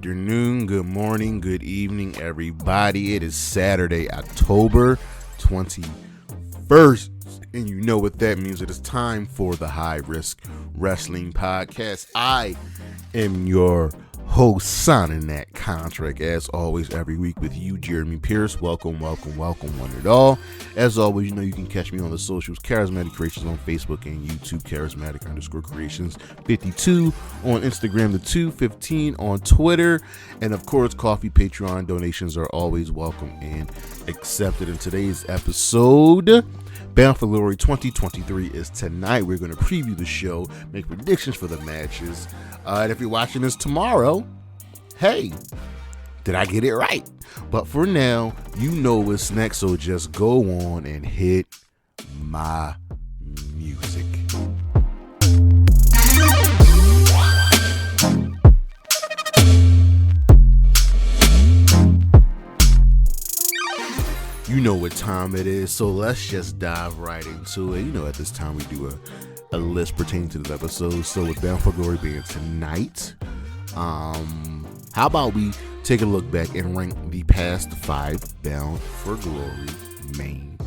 afternoon, good morning, good evening, everybody. It is Saturday, October 21st, and you know what that means. It is time for the High Risk Wrestling Podcast. I am your host, signing that contract, as always, every week with you, Jeremy Pierce. Welcome, one and all. As always, you know you can catch me on the socials, Charismatic Creations on Facebook and YouTube, Charismatic_Creations 52 on Instagram, the 215 on Twitter, and of course, Coffee, Patreon donations are always welcome and accepted. In today's episode, Bound for Glory 2023 is tonight. We're going to preview the show, make predictions for the matches. And if you're watching this tomorrow, hey, did I get it right? But for now, you know what's next, so just go on and hit my music. You know what time it is, so let's just dive right into it. You know, at this time we do a list pertaining to this episode. So with Bound for Glory being tonight, how about we take a look back and rank the past 5 Bound for Glory main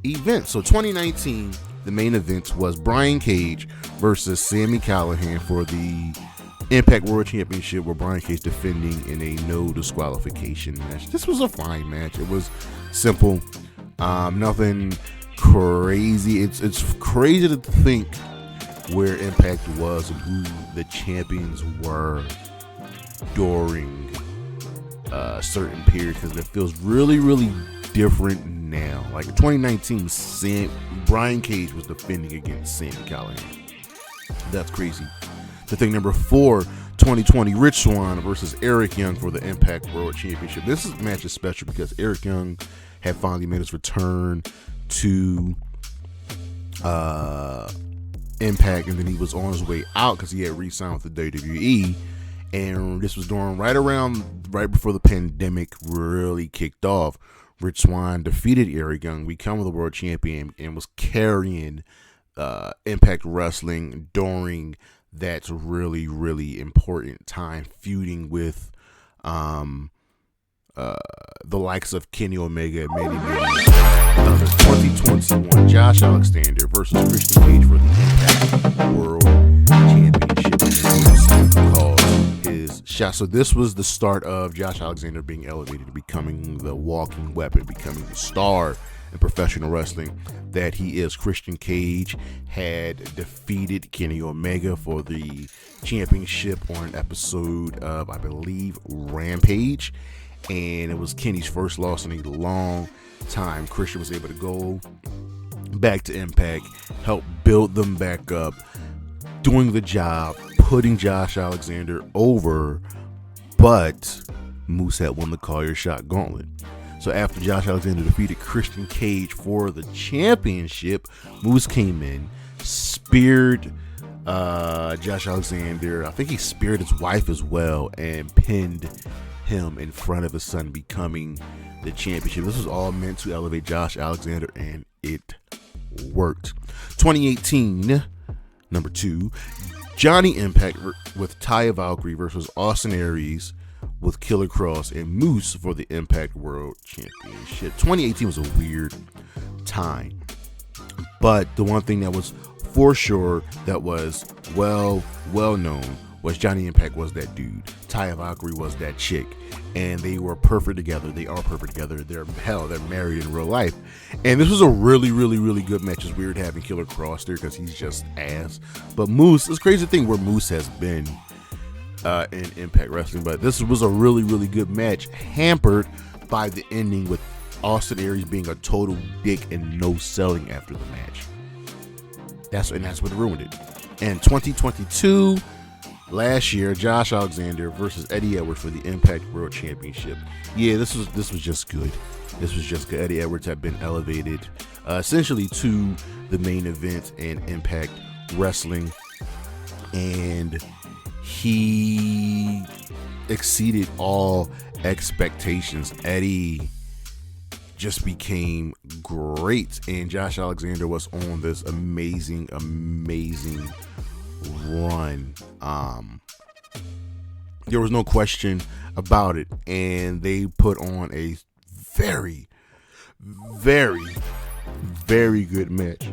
events. So 2019, the main event was Brian Cage versus Sami Callihan for the Impact World Championship, where Brian Cage defending in a no disqualification match. This was a fine match. It was simple, nothing crazy. It's crazy to think where Impact was and who the champions were during certain periods, because it feels really different now. Like in 2019, Brian Cage was defending against Sami Callihan. That's crazy. To think number 4, 2020, Rich Swann versus Eric Young for the Impact World Championship. This match is special because Eric Young had finally made his return to Impact, and then he was on his way out because he had re-signed with the WWE. And this was during right before the pandemic really kicked off. Rich Swann defeated Eric Young, becoming the world champion, and was carrying Impact Wrestling during that really important time, feuding with the likes of Kenny Omega and many others. 2021, Josh Alexander versus Christian Cage for the Impact World Championship. His shot. So this was the start of Josh Alexander being elevated to becoming the walking weapon, becoming the star in professional wrestling that he is. Christian Cage had defeated Kenny Omega for the championship on an episode of, I believe, Rampage, and it was Kenny's first loss in a long time. Christian was able to go back to Impact, help build them back up, doing the job, putting Josh Alexander over, but Moose had won the Call Your Shot gauntlet. So after Josh Alexander defeated Christian Cage for the championship, Moose came in, speared Josh Alexander. I think he speared his wife as well, and pinned him in front of his son, becoming the championship. This was all meant to elevate Josh Alexander, and it worked. 2018, number 2, Johnny Impact with Taya Valkyrie versus Austin Aries with Killer Cross and Moose for the Impact World Championship. 2018 was a weird time, but the one thing that was for sure that was well known was Johnny Impact was that dude. Taya Valkyrie was that chick, and they were perfect together. They are perfect together. They're married in real life, and this was a really good match. It's weird having Killer Cross there because he's just ass, but Moose, it's crazy thing where Moose has been in Impact Wrestling, but this was a really good match, hampered by the ending with Austin Aries being a total dick and no selling after the match. That's what ruined it. And 2022, last year, Josh Alexander versus Eddie Edwards for the Impact World Championship. Yeah, this was just good. This was just good. Eddie Edwards had been elevated essentially to the main event in Impact Wrestling, and he exceeded all expectations. Eddie just became great, and Josh Alexander was on this amazing run. There was no question about it. And they put on a very, very, very good match.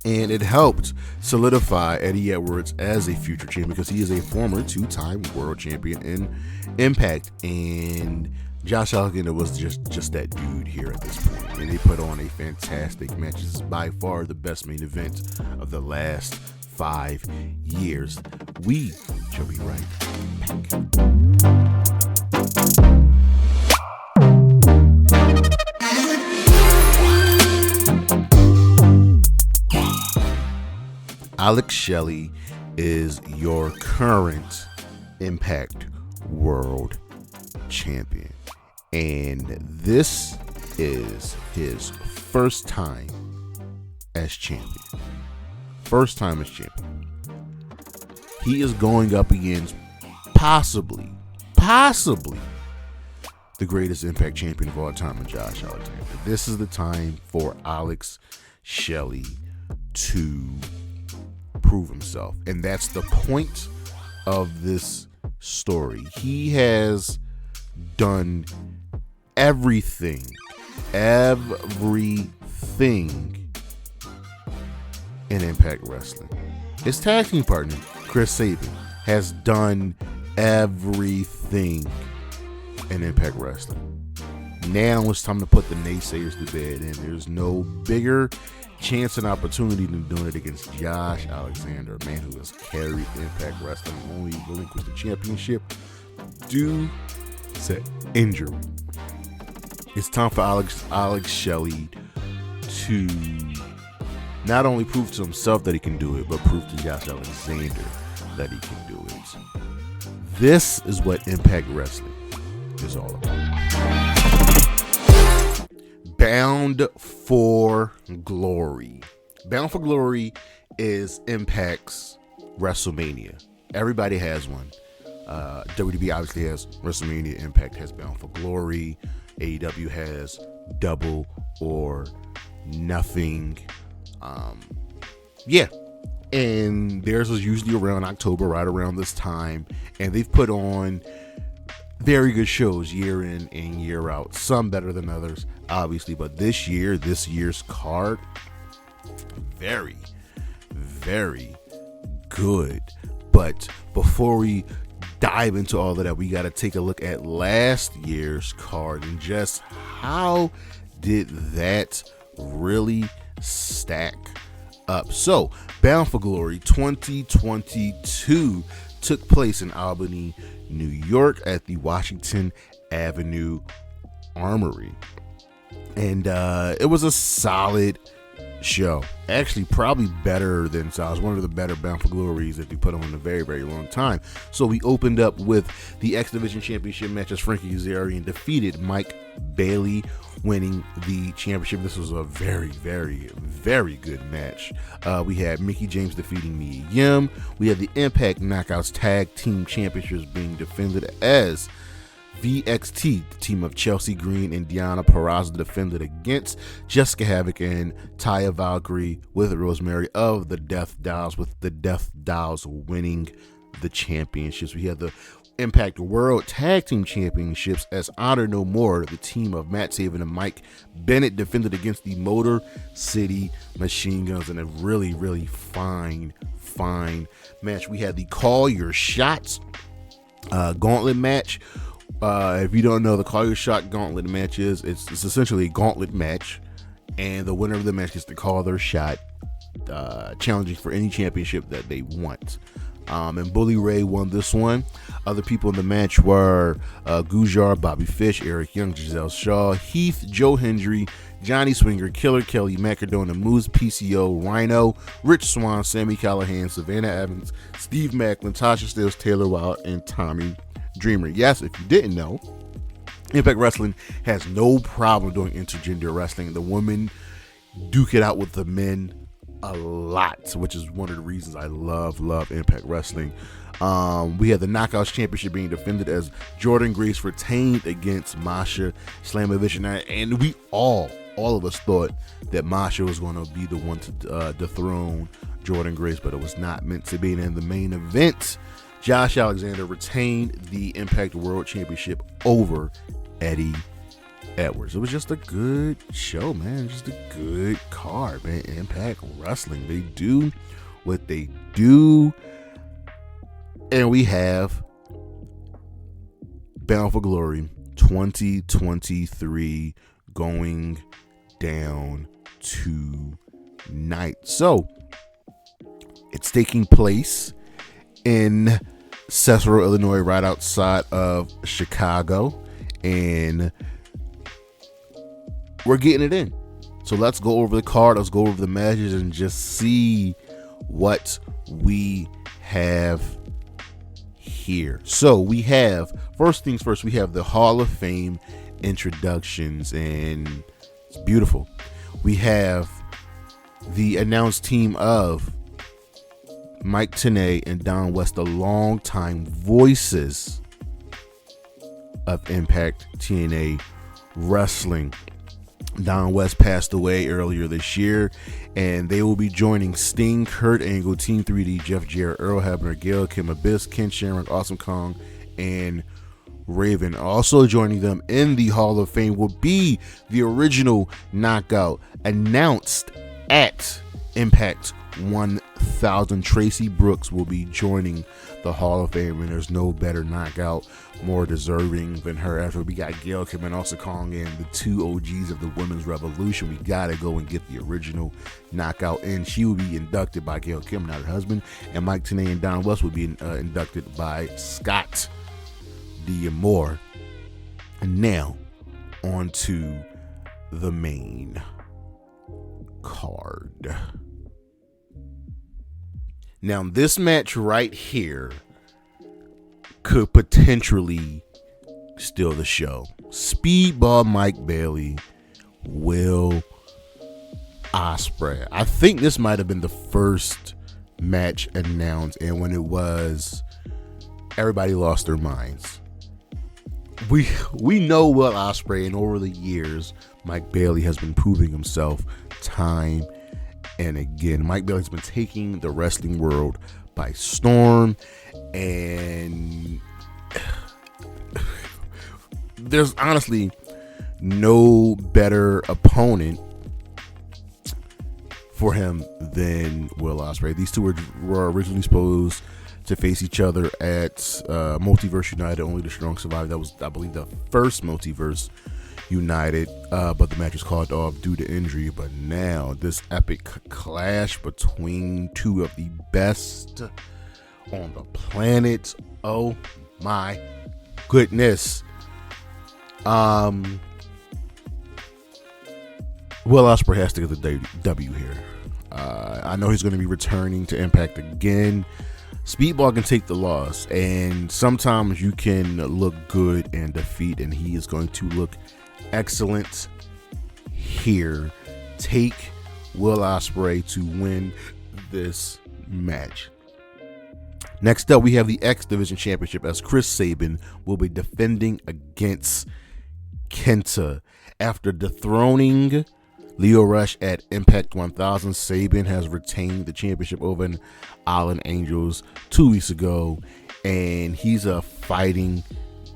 And it helped solidify Eddie Edwards as a future champion because he is a former 2-time world champion in Impact. And Josh Alexander was just that dude here at this point. And they put on a fantastic match. This is by far the best main event of the last 5 years. We shall be right back. Alex Shelley is your current Impact World Champion. And this is his first time as champion. First time as champion. He is going up against possibly the greatest Impact champion of all time in Josh Alexander. This is the time for Alex Shelley to prove himself. And that's the point of this story. He has done everything in Impact Wrestling. His tag team partner, Chris Sabin, has done everything in Impact Wrestling. Now it's time to put the naysayers to bed, and there's no bigger chance and opportunity than doing it against Josh Alexander, a man who has carried Impact Wrestling, only relinquished the championship due to injury. It's time for Alex Shelley to not only prove to himself that he can do it, but prove to Josh Alexander that he can do it. This is what Impact Wrestling is all about. Bound for Glory. Bound for Glory is Impact's WrestleMania. Everybody has one. WWE obviously has WrestleMania. Impact has Bound for Glory. AEW has Double or Nothing. And theirs was usually around October, right around this time. And they've put on very good shows year in and year out. Some better than others, obviously. But this year's card, very, very good. But before we dive into all of that, we got to take a look at last year's card and just how did that really stack up. So, Bound for Glory 2022 took place in Albany, New York at the Washington Avenue Armory. And it was a solid show. Actually, probably better than solid. One of the better Bound for Glories that they put on in a very, very long time. So we opened up with the X Division Championship match as Frankie Kazarian defeated Mike Bailey, winning the championship. This was a very, very, very good match. We had Mickie James defeating Mia Yim. We had the Impact Knockouts Tag Team Championships being defended as VXT, the team of Chelsea Green and Deonna Purrazzo, defended against Jessica Havoc and Taya Valkyrie with Rosemary of the Death Dolls, with the Death Dolls winning the championships. We had the Impact World Tag Team Championships as Honor No More, the team of Matt Taven and Mike Bennett, defended against the Motor City Machine Guns in a really, really fine match. We had the Call Your Shots gauntlet match. If you don't know, the Call Your Shot gauntlet match it's essentially a gauntlet match, and the winner of the match gets to call their shot, challenging for any championship that they want. And Bully Ray won this one. Other people in the match were Gujar, Bobby Fish, Eric Young, Giselle Shaw, Heath, Joe Hendry, Johnny Swinger, Killer Kelly, Macadona, Moose, PCO, Rhino, Rich Swann, Sammy Callahan, Savannah Evans, Steve Macklin, Tasha Steelz, Taylor Wilde, and Tommy Dreamer. Yes, if you didn't know, Impact Wrestling has no problem doing intergender wrestling. The women duke it out with the men a lot, which is one of the reasons I love Impact Wrestling. We had the Knockouts Championship being defended as Jordynne Grace retained against Masha, Slamovich, and we all of us thought that Masha was going to be the one to dethrone Jordynne Grace, but it was not meant to be. And in the main event, Josh Alexander retained the Impact World Championship over Eddie Edwards. It was just a good show, man. Just a good card, man. Impact Wrestling. They do what they do. And we have Bound for Glory 2023 going down tonight. So it's taking place in Cicero, Illinois, right outside of Chicago, and we're getting it in. So let's go over the card, let's go over the matches, and just see what we have here. So we have, first things first, we have the Hall of Fame introductions, and it's beautiful. We have the announced team of Mike Tenay and Don West, the longtime voices of Impact TNA Wrestling. Don West passed away earlier this year, and they will be joining Sting, Kurt Angle, Team 3D, Jeff Jarrett, Earl Hebner, Gail Kim, Abyss, Ken Shamrock, Awesome Kong, and Raven. Also joining them in the Hall of Fame will be the original Knockout, announced at Impact 1000. Tracy Brooks will be joining the Hall of Fame, and there's no better Knockout more deserving than her. After we got Gail Kim and also Kong and the two OGs of the Women's Revolution, we gotta go and get the original Knockout, and she will be inducted by Gail Kim, not her husband, and Mike Tenay and Don West will be inducted by Scott D'Amore. And now on to the main card. Now, this match right here could potentially steal the show. Speedball Mike Bailey, Will Ospreay. I think this might have been the first match announced, and when it was, everybody lost their minds. We know Will Ospreay, and over the years, Mike Bailey has been proving himself time and again. Mike Bailey's been taking the wrestling world by storm, and there's honestly no better opponent for him than Will Ospreay. These two were originally supposed to face each other at Multiverse United, Only the Strong Survive. That was, I believe, the first Multiverse United, but the match was called off due to injury. But now this epic clash between two of the best on the planet. Oh my goodness. Will Ospreay has to get the W here. I know he's going to be returning to Impact again. Speedball can take the loss, and sometimes you can look good in defeat, and he is going to look excellent here. Take Will Ospreay to win this match. Next up, we have the X Division Championship, as Chris Sabin will be defending against Kenta. After dethroning Leo Rush at Impact 1000, Sabin has retained the championship over in Island Angels 2 weeks ago, and he's a fighting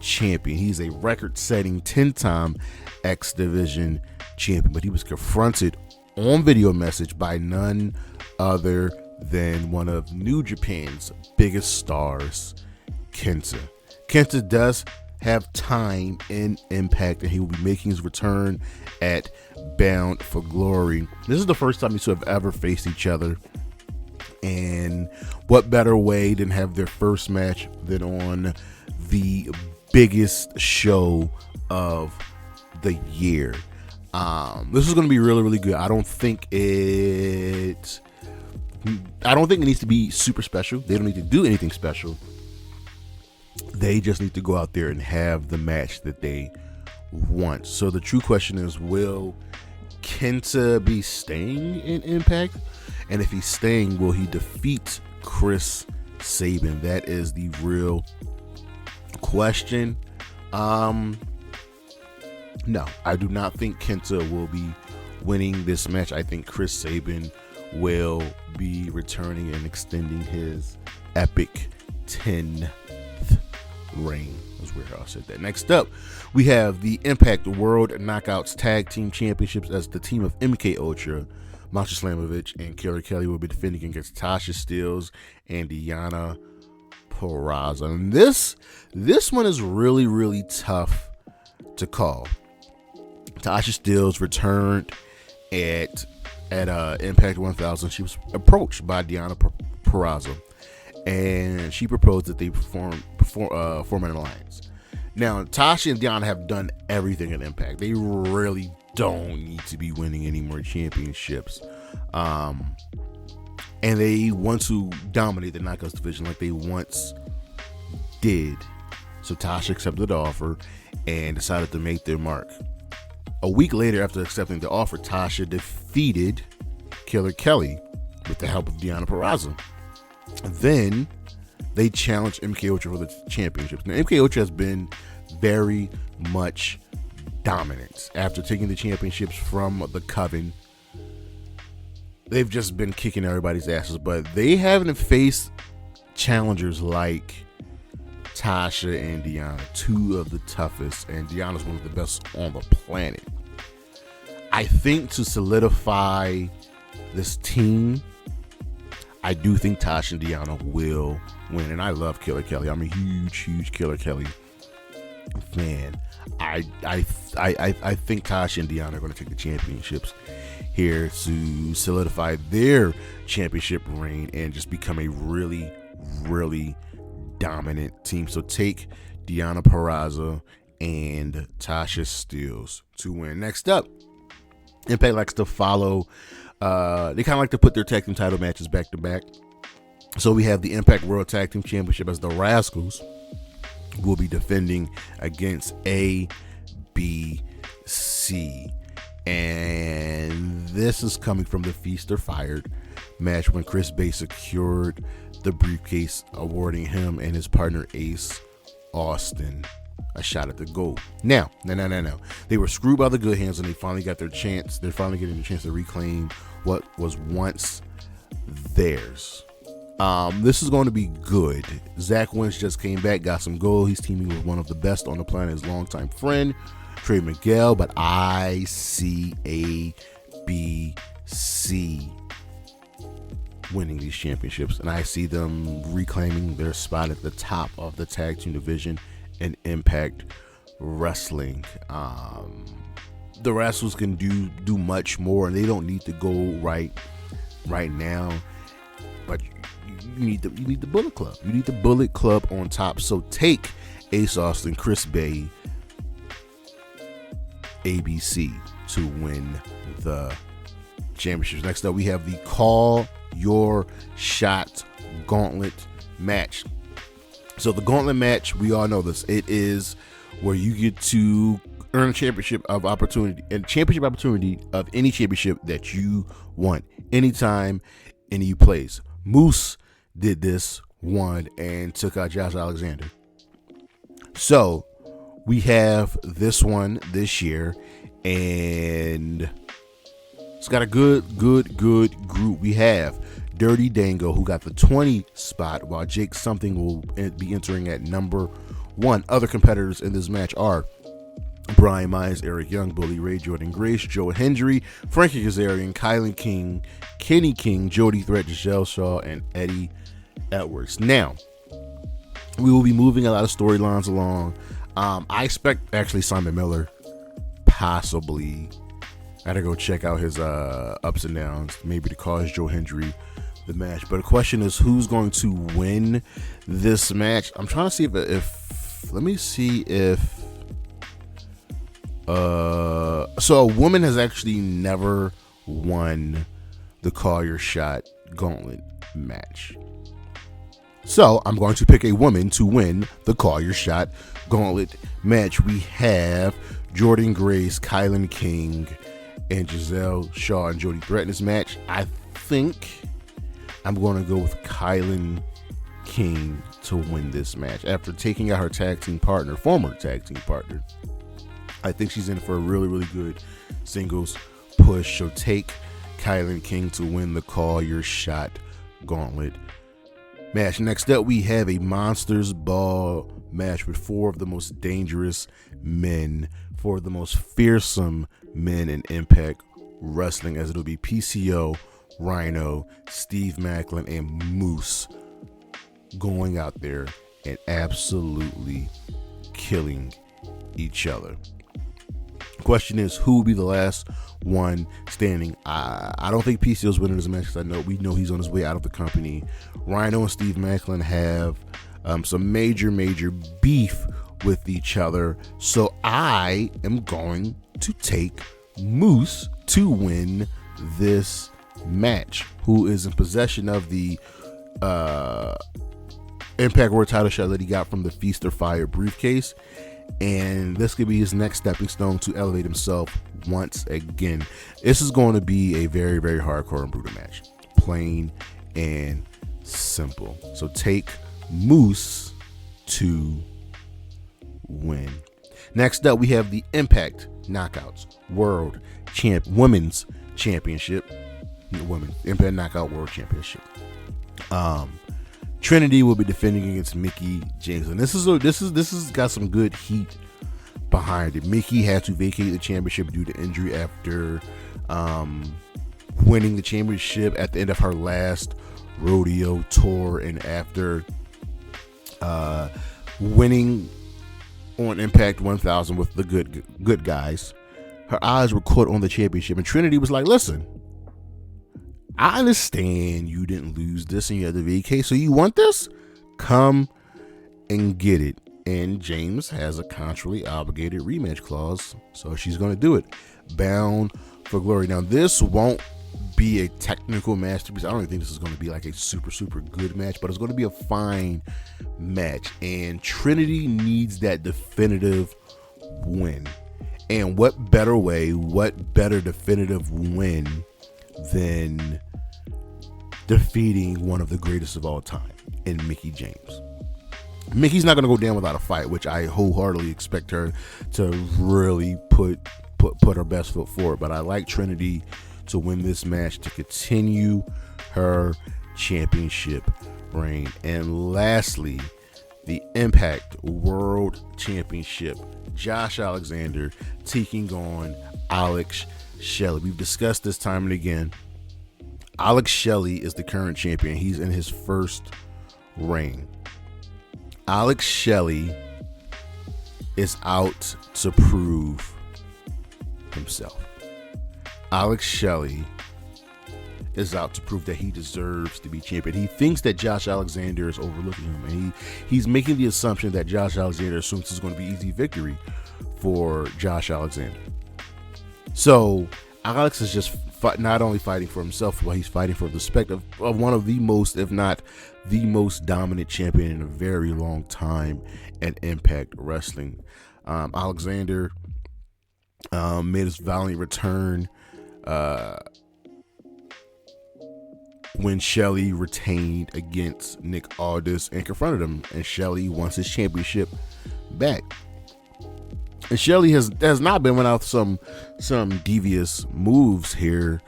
champion. He's a record-setting 10-time X Division champion, but he was confronted on video message by none other than one of New Japan's biggest stars, Kenta. Kenta does have time in Impact, and he will be making his return at Bound for Glory. This is the first time these two have ever faced each other, and what better way than have their first match than on the biggest show of the year. This is going to be really, really good. I don't think it needs to be super special. They don't need to do anything special. They just need to go out there and have the match that they want. So the true question is, will Kenta be staying in Impact? And if he's staying, will he defeat Chris Sabin? That is the real question. No, I do not think Kenta will be winning this match. I think Chris Sabin will be returning and extending his epic 10th reign. That's weird how I said that. Next up, we have the Impact World Knockouts Tag Team Championships, as the team of MK Ultra, Masha, Slamovich, and Killer Kelly will be defending against Tasha, Steelz, and Deonna, Purrazzo. And this one is really, really tough to call. Tasha Steelz returned at Impact 1000. She was approached by Deonna Purrazzo, and she proposed that they form an alliance. Now, Tasha and Deonna have done everything at Impact. They really don't need to be winning any more championships. And they want to dominate the Knockouts division like they once did. So Tasha accepted the offer and decided to make their mark. A week later, after accepting the offer, Tasha defeated Killer Kelly with the help of Deonna Purrazzo. Then they challenged MK Ultra for the championships. Now, MK Ultra has been very much dominant after taking the championships from the Coven. They've just been kicking everybody's asses, but they haven't faced challengers like Tasha and Deonna, two of the toughest, and Deonna's one of the best on the planet. I think to solidify this team, I do think Tasha and Deonna will win, and I love Killer Kelly. I'm a huge Killer Kelly fan. I think Tasha and Deonna are going to take the championships here to solidify their championship reign and just become a really, really dominant team. So take Deonna Purrazzo and Tasha Steelz to win. Next up, Impact likes to follow. They kind of like to put their tag team title matches back to back. So we have the Impact World Tag Team Championship, as the Rascalz will be defending against ABC. And this is coming from the Feast or Fired match when Chris Bay secured the briefcase, awarding him and his partner Ace Austin a shot at the gold. Now, they were screwed by the Good Hands, and they finally got their chance. They're finally getting the chance to reclaim what was once theirs. This is going to be good. Zach Wentz just came back, got some gold. He's teaming with one of the best on the planet, his longtime friend, Trey Miguel, but I see ABC winning these championships, and I see them reclaiming their spot at the top of the tag team division in Impact Wrestling. The Rascalz can do much more, and they don't need to go right now, but you need the Bullet Club. You need the Bullet Club on top. So take Ace Austin, Chris Bay, ABC to win the championships. Next up, we have the Call Your Shot Gauntlet match. So the Gauntlet match, we all know this. It is where you get to earn a championship opportunity of any championship that you want, anytime, any place. Moose did this, won, and took out Josh Alexander. So we have this one this year, and it's got a good group. We have Dirty Dango, who got the 20 spot, while Jake Something will be entering at number 1. Other competitors in this match are Brian Myers, Eric Young, Bully Ray, Jordan Grace, Joe Hendry, Frankie Kazarian, Kylan King, Kenny King, Jody Threat, Giselle Shaw, and Eddie Edwards. Now, we will be moving a lot of storylines along. I expect actually Simon Miller, possibly. I gotta go check out his ups and downs, maybe to cause Joe Hendry the match. But the question is, who's going to win this match? I'm trying to see if let me see if so a woman has actually never won the Call Your Shot Gauntlet match. So I'm going to pick a woman to win the Call Your Shot Gauntlet match. We have Jordan Grace, Kylan King, and Giselle Shaw and Jody Threat in this match. I think I'm going to go with Kylan King to win this match. After taking out her former tag team partner, I think she's in for a really, really good singles push. So take Kylan King to win the Call Your Shot Gauntlet match. Next up, we have a Monsters Ball match with 4 of the most dangerous men, 4 of the most fearsome men in Impact Wrestling, as it'll be PCO, Rhino, Steve Maclin, and Moose going out there and absolutely killing each other. Question is, who will be the last one standing? I don't think PCO's winning this match, because we know he's on his way out of the company. Rhino and Steve Maclin have some major beef with each other, so I am going to take Moose to win this match, who is in possession of the Impact World title shot that he got from the Feast or Fire briefcase, and this could be his next stepping stone to elevate himself once again. This is going to be a very hardcore and brutal match, plain and simple. So take Moose to win. Next up, we have the Impact Knockouts World Women's Championship. Impact Knockout World Championship. Trinity will be defending against Mickie James, and this has got some good heat behind it. Mickie had to vacate the championship due to injury after winning the championship at the end of her last rodeo tour, and after winning on Impact 1000 with the good guys, her eyes were caught on the championship, and Trinity was like, listen, I understand you didn't lose this and you had to vacate, so you want this? Come and get it. And James has a contractually obligated rematch clause, so she's going to do it. Bound for Glory. Now, this won't be a technical masterpiece. I don't even think this is going to be like a super good match, but it's going to be a fine match. And Trinity needs that definitive win. And what better definitive win than defeating one of the greatest of all time in Mickie James. Mickey's not going to go down without a fight, which I wholeheartedly expect her to really put her best foot forward. But I like Trinity to win this match to continue her championship reign. And lastly, the Impact World Championship. Josh Alexander taking on Alex Shelley. We've discussed this time and again. Alex Shelley is the current champion. He's in his first reign. Alex Shelley is out to prove himself. Alex Shelley is out to prove that he deserves to be champion. He thinks that Josh Alexander is overlooking him, and he's making the assumption that Josh Alexander assumes it's going to be easy victory for Josh Alexander. So Alex is just not only fighting for himself, but he's fighting for the respect of one of the most, if not the most dominant champion in a very long time at Impact Wrestling. Alexander made his valiant return when Shelley retained against Nick Aldis and confronted him, and Shelley wants his championship back. And Shelley has not been without some devious moves here,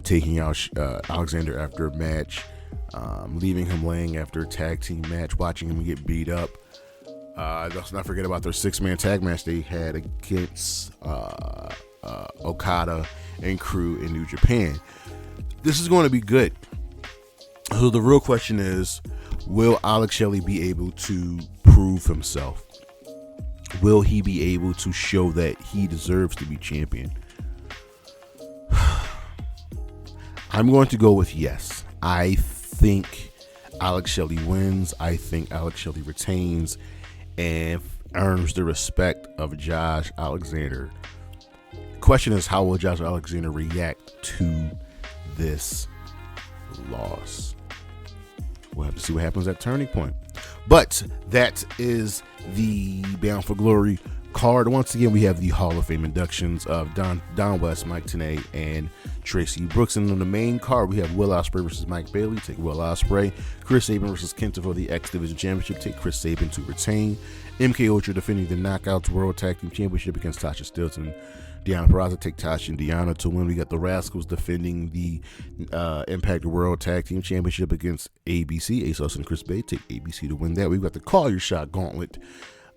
taking out Alexander after a match, leaving him laying after a tag team match, watching him get beat up. Let's not forget about their 6-man tag match they had against Okada and crew in New Japan. This is going to be good. So the real question is, will Alex Shelley be able to prove himself? Will he be able to show that he deserves to be champion? I'm going to go with yes. I think Alex Shelley wins. I think Alex Shelley retains and earns the respect of Josh Alexander. The question is, how will Josh Alexander react to this loss? We'll have to see what happens at Turning Point. But that is the Bound for Glory card. Once again, we have the Hall of Fame inductions of Don West, Mike Tenay, and Traci Brooks. And on the main card, we have Will Ospreay versus Mike Bailey. Take Will Ospreay. Chris Sabin versus Kenta for the X Division Championship. Take Chris Sabin to retain. MK Ultra defending the Knockouts World Tag Team Championship against Tasha, Steelz, and Deonna Purrazzo take Tasha and Deonna to win. We got the Rascalz defending the Impact World Tag Team Championship against ABC. ASOS and Chris Bay take ABC to win that. We've got the Call Your Shot Gauntlet.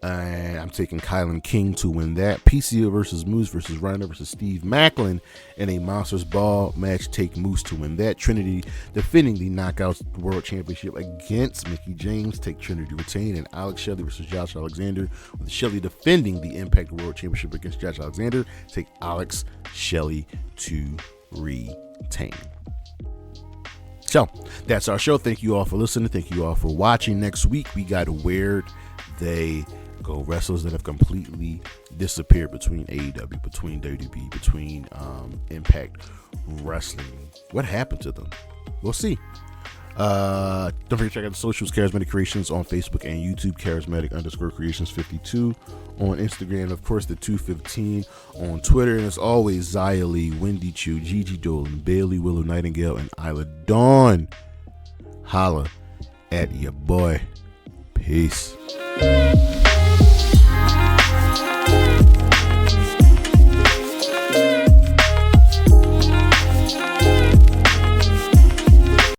And I'm taking Kylan King to win that. PCO versus Moose versus Rhino versus Steve Macklin in a Monsters Ball match. Take Moose to win that. Trinity defending the Knockouts World Championship against Mickie James. Take Trinity to retain. And Alex Shelley versus Josh Alexander, with Shelley defending the Impact World Championship against Josh Alexander. Take Alex Shelley to retain. So that's our show. Thank you all for listening. Thank you all for watching. Next week we got Where They Go, wrestlers that have completely disappeared between AEW, between WWE, between Impact Wrestling. What happened to them? We'll see. Don't forget to check out the socials, Charismatic Creations on Facebook and YouTube, Charismatic_Creations52 on Instagram, of course the 215 on Twitter, and as always, Zia Lee, Wendy Chu, Gigi Dolan, Bailey, Willow Nightingale, and Isla Dawn. Holla at your boy. Peace.